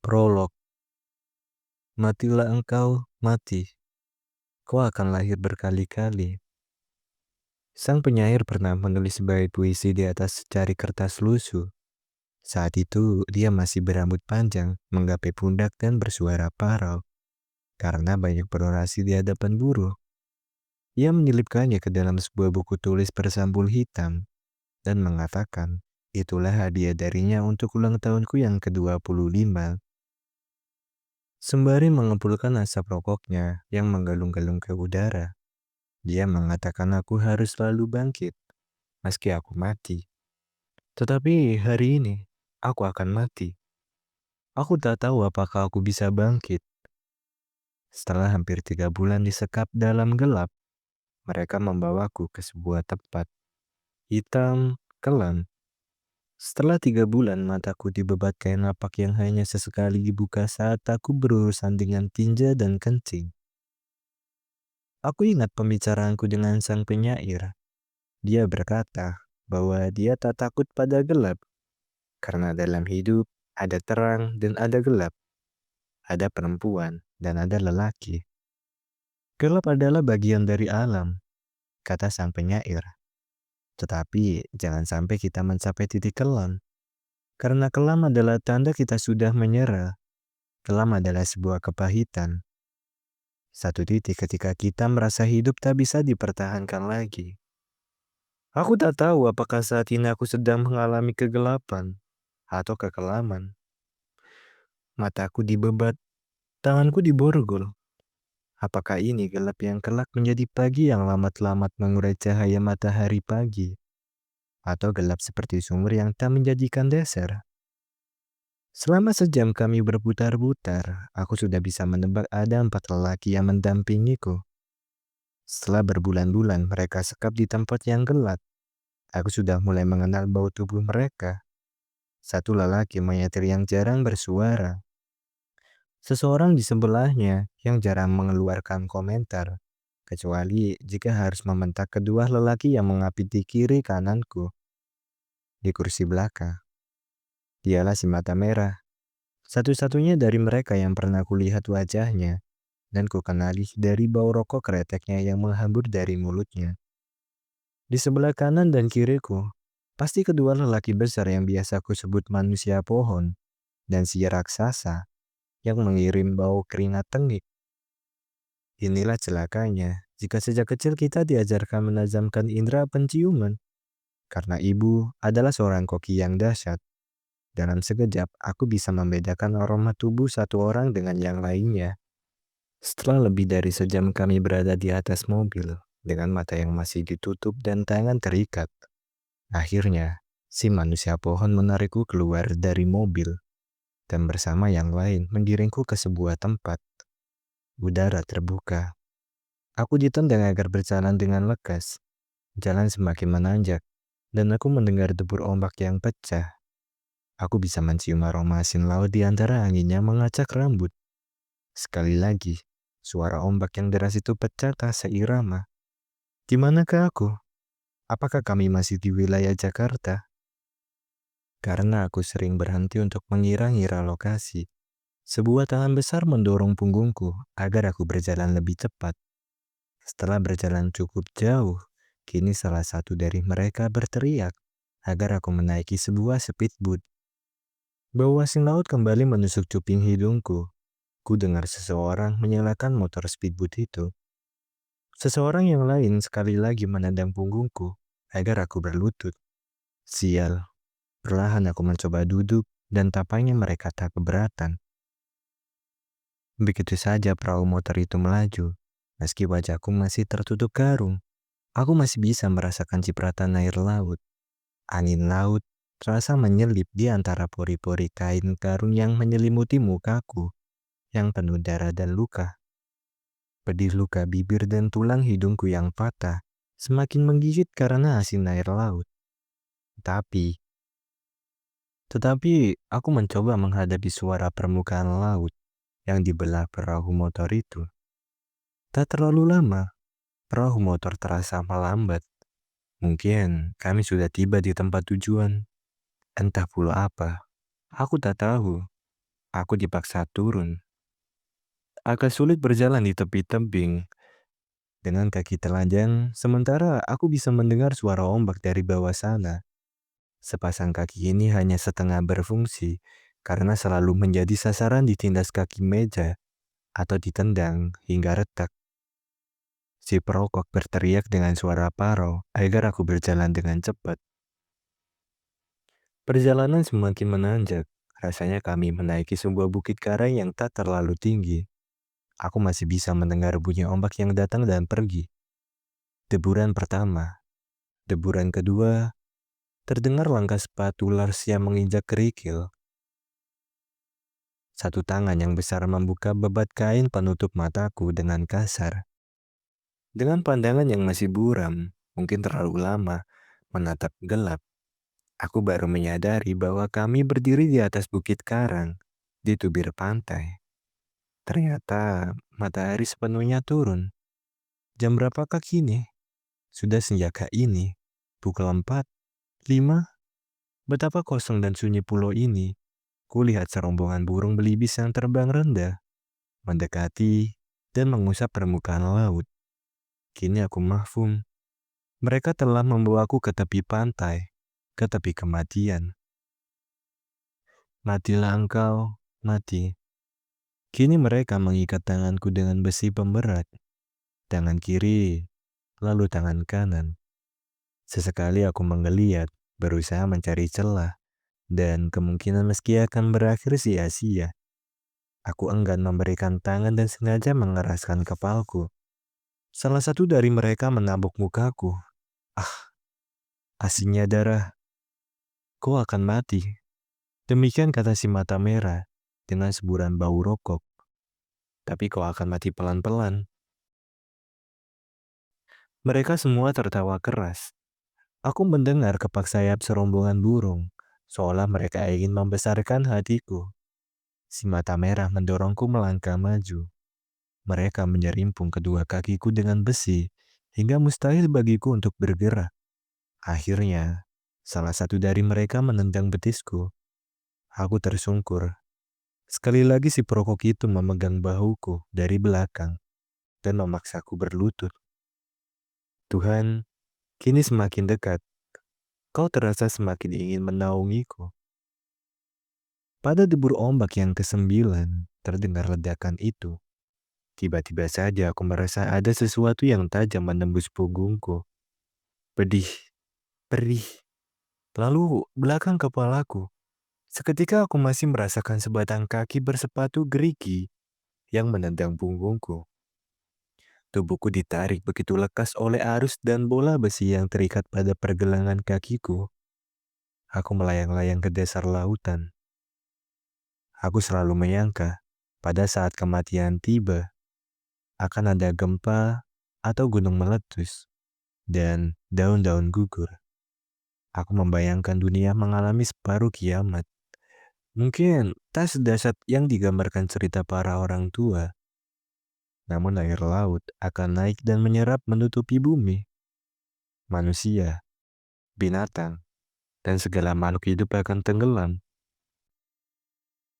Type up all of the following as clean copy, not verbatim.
Prolog. Matilah engkau, mati. Kau akan lahir berkali-kali. Sang penyair pernah menulis sebagai puisi di atas secari kertas lusuh. Saat itu, dia masih berambut panjang, menggapai pundak dan bersuara parau. Karena banyak berorasi di hadapan buruh. Ia menyelipkannya ke dalam sebuah buku tulis bersampul hitam dan mengatakan, itulah hadiah darinya untuk ulang tahunku yang ke-25. Sembari mengepulkan asap rokoknya yang menggalung-galung ke udara, dia mengatakan aku harus selalu bangkit, meski aku mati. Tetapi hari ini, aku akan mati. Aku tak tahu apakah aku bisa bangkit. Setelah hampir 3 bulan disekap dalam gelap, mereka membawaku ke sebuah tempat. Hitam, kelam. Setelah 3 bulan, mataku dibebat kain lapak yang hanya sesekali dibuka saat aku berurusan dengan tinja dan kencing. Aku ingat pembicaraanku dengan sang penyair. Dia berkata bahwa dia tak takut pada gelap, karena dalam hidup ada terang dan ada gelap, ada perempuan dan ada lelaki. Gelap adalah bagian dari alam, kata sang penyair. Tetapi jangan sampai kita mencapai titik kelam, karena kelam adalah tanda kita sudah menyerah. Kelam adalah sebuah kepahitan. Satu titik ketika kita merasa hidup tak bisa dipertahankan lagi. Aku tak tahu apakah saat ini aku sedang mengalami kegelapan atau kekelaman. Mataku dibebat, tanganku diborgol. Apakah ini gelap yang kelak menjadi pagi yang lamat-lamat mengurai cahaya matahari pagi? Atau gelap seperti sumur yang tak menjanjikan dasar? Selama sejam kami berputar-putar, aku sudah bisa menebak ada 4 lelaki yang mendampingiku. Setelah berbulan-bulan mereka sekap di tempat yang gelap, aku sudah mulai mengenal bau tubuh mereka. Satu lelaki menyetir yang jarang bersuara. Seseorang di sebelahnya yang jarang mengeluarkan komentar, kecuali jika harus membentak kedua lelaki yang mengapit di kiri kananku. Di kursi belakang, dialah si mata merah, satu-satunya dari mereka yang pernah kulihat wajahnya, dan ku kenali dari bau rokok kreteknya yang menghambur dari mulutnya. Di sebelah kanan dan kiriku, pasti kedua lelaki besar yang biasa ku sebut manusia pohon, dan si raksasa yang mengirim bau keringat tengik. Inilah celakanya jika sejak kecil kita diajarkan menajamkan indera penciuman. Karena ibu adalah seorang koki yang dahsyat. Dalam sekejap, aku bisa membedakan aroma tubuh satu orang dengan yang lainnya. Setelah lebih dari sejam kami berada di atas mobil, dengan mata yang masih ditutup dan tangan terikat. Akhirnya, si manusia pohon menarikku keluar dari mobil, dan bersama yang lain menggiringku ke sebuah tempat. Udara terbuka. Aku ditendang agar berjalan dengan lekas. Jalan semakin menanjak, dan aku mendengar debur ombak yang pecah. Aku bisa mencium aroma asin laut di antara angin yang mengacak rambut. Sekali lagi, suara ombak yang deras itu pecah tak seirama. Di manakah aku? Apakah kami masih di wilayah Jakarta? Karena aku sering berhenti untuk mengira-ngira lokasi. Sebuah tangan besar mendorong punggungku agar aku berjalan lebih cepat. Setelah berjalan cukup jauh, kini salah satu dari mereka berteriak agar aku menaiki sebuah speedboat. Bau asin laut kembali menusuk cuping hidungku. Ku dengar seseorang menyalakan motor speedboat itu. Seseorang yang lain sekali lagi menendang punggungku agar aku berlutut. Sial, perlahan aku mencoba duduk dan tampaknya mereka tak keberatan. Begitu saja perahu motor itu melaju. Meski wajahku masih tertutup karung, aku masih bisa merasakan cipratan air laut. Angin laut terasa menyelip di antara pori-pori kain karung yang menyelimuti mukaku yang penuh darah dan luka. Pedih luka bibir dan tulang hidungku yang patah semakin menggigit karena asin air laut. Tetapi aku mencoba menghadapi suara permukaan laut yang dibelah perahu motor itu. Tak terlalu lama, perahu motor terasa melambat. Mungkin kami sudah tiba di tempat tujuan. Entah pula apa. Aku tak tahu. Aku dipaksa turun. Agak sulit berjalan di tepi tebing dengan kaki telanjang, sementara aku bisa mendengar suara ombak dari bawah sana. Sepasang kaki ini hanya setengah berfungsi karena selalu menjadi sasaran ditindas kaki meja atau ditendang hingga retak. Si perokok berteriak dengan suara parau agar aku berjalan dengan cepat. Perjalanan semakin menanjak. Rasanya kami menaiki sebuah bukit karang yang tak terlalu tinggi. Aku masih bisa mendengar bunyi ombak yang datang dan pergi. Deburan pertama, deburan kedua, terdengar langkah sepatu Lars yang menginjak kerikil. Satu tangan yang besar membuka bebat kain penutup mataku dengan kasar. Dengan pandangan yang masih buram, mungkin terlalu lama, menatap gelap, aku baru menyadari bahwa kami berdiri di atas bukit karang, di tubir pantai. Ternyata matahari sepenuhnya turun. Jam berapakah kini? Sudah senjaka ini. Pukul 4, 5. Betapa kosong dan sunyi pulau ini. Kulihat serombongan burung belibis yang terbang rendah, mendekati, dan mengusap permukaan laut. Kini aku mahfum. Mereka telah membawaku ke tepi pantai, ke tepi kematian. Matilah engkau, mati. Kini mereka mengikat tanganku dengan besi pemberat. Tangan kiri, lalu tangan kanan. Sesekali aku menggeliat, berusaha mencari celah, dan kemungkinan meski akan berakhir sia-sia. Aku enggan memberikan tangan dan sengaja mengeraskan kepalku. Salah satu dari mereka menabuk mukaku. Ah, asinnya darah. Kau akan mati. Demikian kata si mata merah dengan seburan bau rokok. Tapi kau akan mati pelan-pelan. Mereka semua tertawa keras. Aku mendengar kepak sayap serombongan burung, seolah mereka ingin membesarkan hatiku. Si mata merah mendorongku melangkah maju. Mereka menyerimpung kedua kakiku dengan besi, hingga mustahil bagiku untuk bergerak. Akhirnya, salah satu dari mereka menendang betisku. Aku tersungkur. Sekali lagi si perokok itu memegang bahuku dari belakang dan memaksaku berlutut. Tuhan, kini semakin dekat. Kau terasa semakin ingin menaungiku. Pada debur ombak yang kesembilan, terdengar ledakan itu. Tiba-tiba saja aku merasa ada sesuatu yang tajam menembus punggungku. Pedih, perih, lalu belakang kepalaku. Seketika aku masih merasakan sebatang kaki bersepatu gerigi yang menendang punggungku. Tubuhku ditarik begitu lekas oleh arus dan bola besi yang terikat pada pergelangan kakiku. Aku melayang-layang ke dasar lautan. Aku selalu menyangka, pada saat kematian tiba, akan ada gempa atau gunung meletus, dan daun-daun gugur. Aku membayangkan dunia mengalami separuh kiamat. Mungkin tak sedahsyat yang digambarkan cerita para orang tua, namun air laut akan naik dan menyerap menutupi bumi. Manusia, binatang, dan segala makhluk hidup akan tenggelam.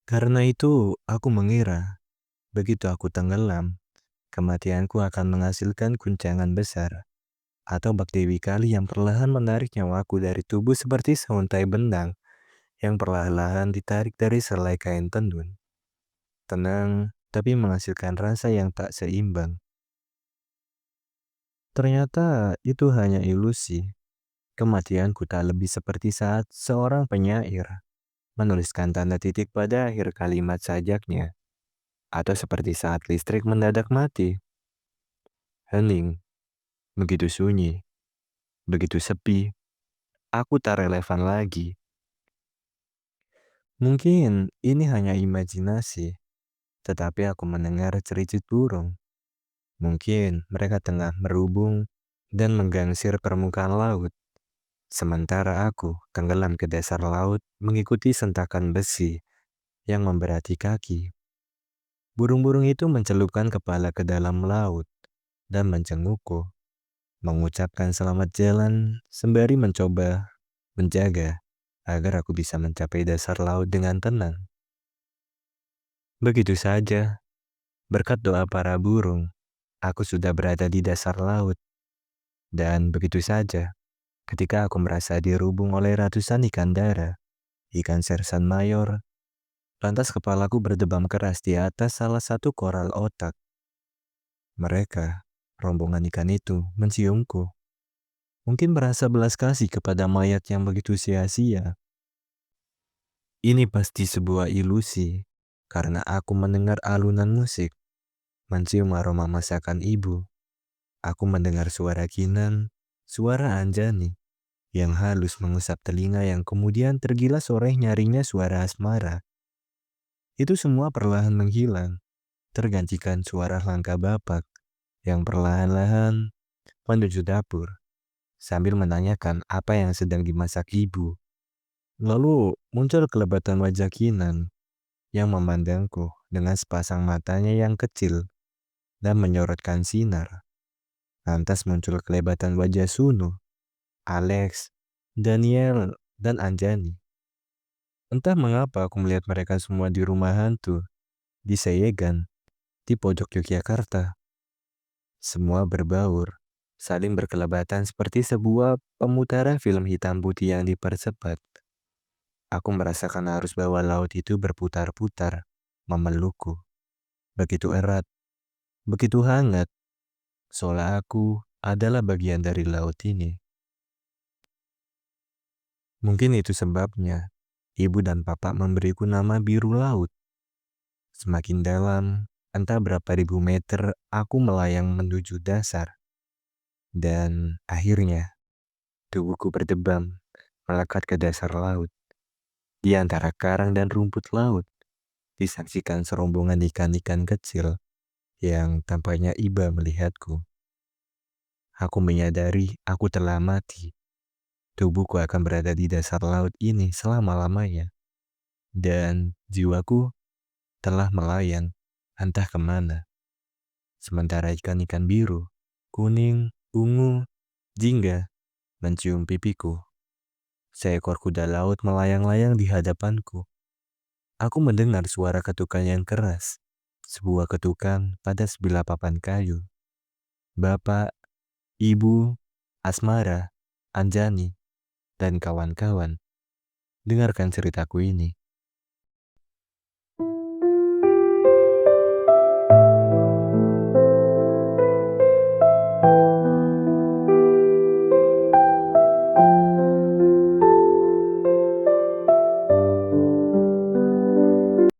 Karena itu, aku mengira, begitu aku tenggelam, kematianku akan menghasilkan guncangan besar, atau bak dewi kali yang perlahan menarik nyawaku dari tubuh seperti seuntai benang yang perlahan-lahan ditarik dari selai kain tendun. Tenang, tapi menghasilkan rasa yang tak seimbang. Ternyata itu hanya ilusi. Kematianku tak lebih seperti saat seorang penyair menuliskan tanda titik pada akhir kalimat sajaknya, atau seperti saat listrik mendadak mati. Hening, begitu sunyi, begitu sepi, aku tak relevan lagi. Mungkin ini hanya imajinasi, tetapi aku mendengar cericit burung. Mungkin mereka tengah merubung dan menggangsir permukaan laut. Sementara aku tenggelam ke dasar laut mengikuti sentakan besi yang memberati kaki. Burung-burung itu mencelupkan kepala ke dalam laut dan menjengukku, mengucapkan selamat jalan sembari mencoba menjaga agar aku bisa mencapai dasar laut dengan tenang. Begitu saja, berkat doa para burung, aku sudah berada di dasar laut. Dan begitu saja, ketika aku merasa dirubung oleh ratusan ikan dara, ikan sersan mayor, lantas kepalaku berdebam keras di atas salah satu koral otak. Mereka, rombongan ikan itu, menciumku. Mungkin merasa belas kasih kepada mayat yang begitu sia-sia. Ini pasti sebuah ilusi, karena aku mendengar alunan musik, mencium aroma masakan ibu. Aku mendengar suara Kinan, suara Anjani, yang halus mengusap telinga yang kemudian tergilas oleh nyaringnya suara asmara. Itu semua perlahan menghilang, tergantikan suara langkah bapak yang perlahan-lahan menuju dapur, sambil menanyakan apa yang sedang dimasak ibu. Lalu muncul kelebatan wajah Kinan yang memandangku dengan sepasang matanya yang kecil dan menyorotkan sinar. Lantas muncul kelebatan wajah Sunu, Alex, Daniel, dan Anjani. Entah mengapa aku melihat mereka semua di rumah hantu, di Sayegan, di pojok Yogyakarta. Semua berbaur, saling berkelebatan seperti sebuah pemutaran film hitam putih yang dipercepat. Aku merasakan arus bawah laut itu berputar-putar, memelukku. Begitu erat, begitu hangat, seolah aku adalah bagian dari laut ini. Mungkin itu sebabnya ibu dan papa memberiku nama biru laut. Semakin dalam, entah berapa ribu meter, aku melayang menuju dasar. Dan akhirnya, tubuhku berdebam, melekat ke dasar laut. Di antara karang dan rumput laut, disaksikan serombongan ikan-ikan kecil yang tampaknya iba melihatku. Aku menyadari aku telah mati. Tubuhku akan berada di dasar laut ini selama-lamanya. Dan jiwaku telah melayang entah kemana. Sementara ikan-ikan biru, kuning, ungu, jingga mencium pipiku. Seekor kuda laut melayang-layang di hadapanku. Aku mendengar suara ketukan yang keras. Sebuah ketukan pada sebilah papan kayu. Bapak, ibu, Asmara, Anjani, dan kawan-kawan. Dengarkan ceritaku ini.